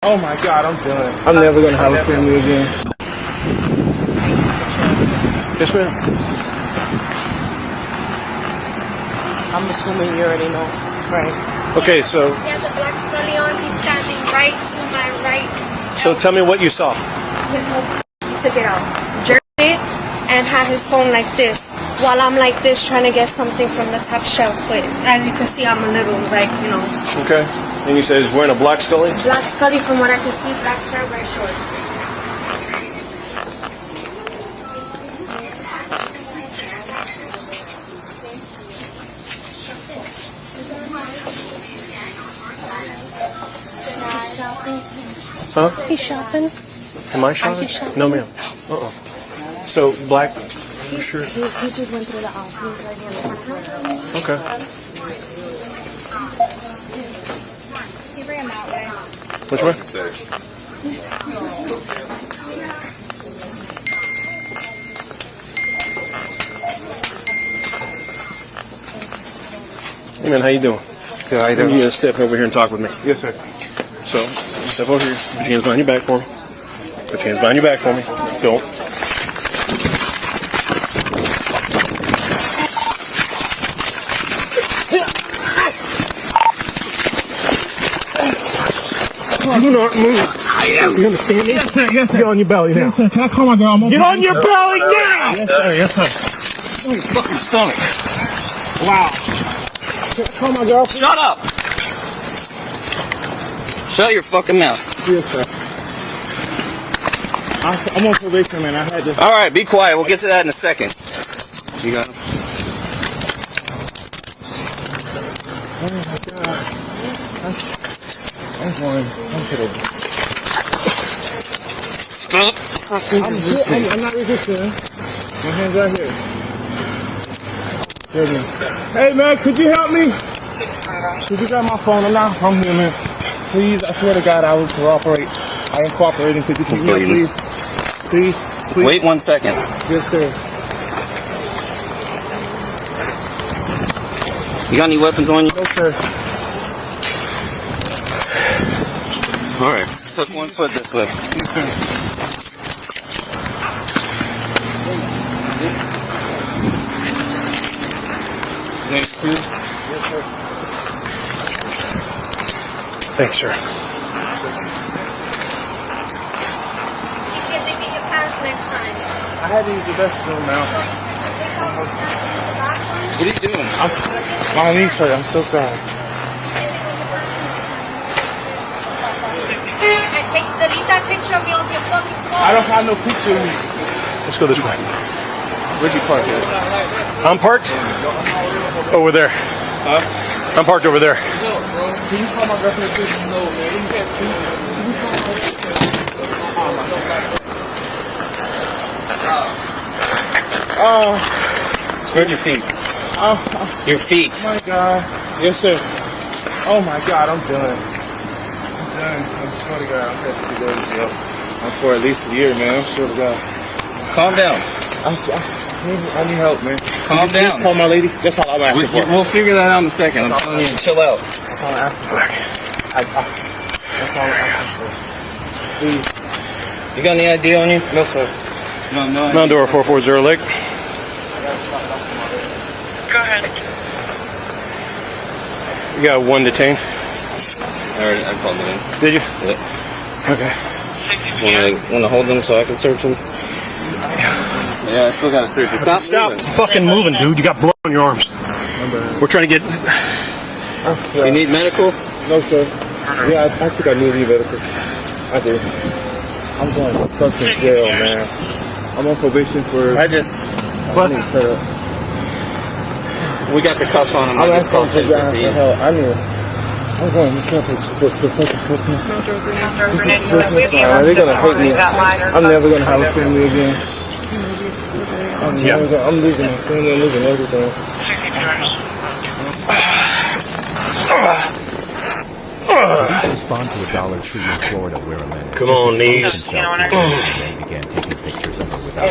Oh my God, I'm done. I'm never gonna have a family again. Yes, ma'am. I'm assuming you already know. Right. Okay, so. He has a black scully on. He's standing right to my right. So tell me what you saw. His whole took it out, jerked it, and had his phone like this. While I'm like this, trying to get something from the top shelf. But as you can see, I'm a little like, you know. Okay. And you said he's wearing a black scully? Black scully, from what I can see, black shirt, white shorts. Huh? He's shopping. Am I shopping? No, ma'am. So, black shirt? He just went through the house. He was right here. Okay. He ran that way. Which way? Hey man, how you doing? Good, how you doing? You need to step over here and talk with me. Yes, sir. So, step over here. Put your hands behind your back for me. Put your hands behind your back for me. Don't. Do not move. You understand me? Yes, sir. Yes, sir. Get on your belly now. Yes, sir. Can I call my girl? Get on your belly now! Yes, sir. Yes, sir. On your fucking stomach. Wow. Can I call my girl? Shut up! Shut your fucking mouth. Yes, sir. I'm on probation, man. I had to. All right, be quiet. We'll get to that in a second. You got him? Oh my God. I'm going. I'm kidding. Stop. I'm not resisting. My hands right here. Hey man, could you help me? Could you grab my phone? I'm not from here, man. Please, I swear to God, I will cooperate. I am cooperating. Could you keep me up, please? Please, please. Wait 1 second. Yes, sir. You got any weapons on you? No, sir. All right. Took 1 foot this way. Yes, sir. Thank you. Yes, sir. Thanks, sir. You get to get your pants next time. I had to use the restroom now. What are you doing? My knees hurt. I'm so sorry. And delete that picture of me off your fucking phone. I don't have no picture of you. Let's go this way. Where'd you park at? I'm parked over there. Huh? I'm parked over there. Can you call my girlfriend, please? No, man. Spread your feet. Your feet. Oh my God. Yes, sir. Oh my God, I'm done. I'm done. I swear to God, I'm supposed to go to jail. I'm for at least a year, man. I swear to God. Calm down. I need help, man. Calm down. Just call my lady. That's all I'm asking for. We'll figure that out in a second. I'm telling you to chill out. That's all I'm asking for. That's all I'm asking for. Please. You got any ID on you? No, sir. No, no. Mount Dora 440 Lake. Go ahead. You got 1 detained. I called it in. Did you? Yeah. Okay. Want to hold them so I can search them? Yeah, I still got to search. Stop fucking moving, dude. You got blood on your arms. We're trying to get... You need medical? No, sir. Yeah, I think I need medical. I do. I'm going to fucking jail, man. I'm on probation for... What? Set up. We got the cuffs on him. I'm I just called asking for Taser Deployment. help. I need... I'm going to jail for fucking Christmas. This is Christmas time. They're going to hate me. I'm never going to have a family again. I'm losing my family. I'm losing everything. Respond to a Dollar Tree in Florida where a man Come on, knees. began taking pictures of her without